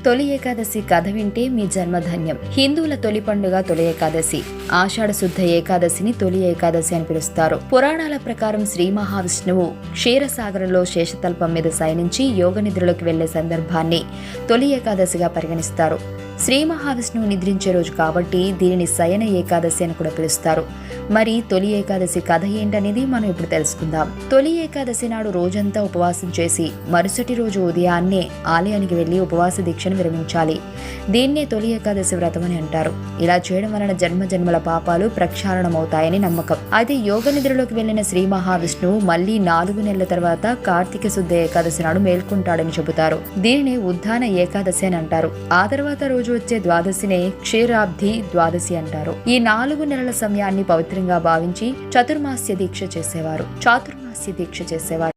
తొలి ఏకాదశి కథ వింటే మీ జన్మధన్యం. హిందువుల తొలి పండుగ తొలి ఏకాదశి. ఆషాఢ శుద్ధ ఏకాదశిని తొలి ఏకాదశి అని పిలుస్తారు. పురాణాల ప్రకారం శ్రీ మహావిష్ణువు క్షీరసాగరంలో శేషతల్పం మీద శయనించి యోగ నిద్రలోకి వెళ్లే సందర్భాన్ని తొలి ఏకాదశిగా పరిగణిస్తారు. శ్రీ మహావిష్ణువు నిద్రించే రోజు కాబట్టి దీనిని శయన ఏకాదశి అని కూడా పిలుస్తారు. మరి తొలి ఏకాదశి కథ ఏంటనేది మనం ఇప్పుడు తెలుసుకుందాం. తొలి ఏకాదశి నాడు రోజంతా ఉపవాసం చేసి మరుసటి రోజు ఉదయాన్నే ఆలయానికి వెళ్లి ఉపవాస దీక్షను విరమించాలి. దీన్నే తొలి ఏకాదశి వ్రతం అని అంటారు. ఇలా చేయడం వలన జన్మ జన్మల పాపాలు ప్రక్షాళనమవుతాయని నమ్మకం. అయితే యోగ నిద్రలోకి వెళ్లిన శ్రీ మహావిష్ణువు మళ్లీ 4 నెలల తర్వాత కార్తీక శుద్ధ ఏకాదశి నాడు మేల్కొంటాడని చెబుతారు. దీనినే ఉద్దాన ఏకాదశి అని అంటారు. ఆ తర్వాత రోజు వచ్చే ద్వాదశినే క్షీరాబ్ధి ద్వాదశి అంటారు. ఈ 4 నెలల సమయాన్ని పవిత్రంగా భావించి చాతుర్మాస్య దీక్ష చేసేవారు.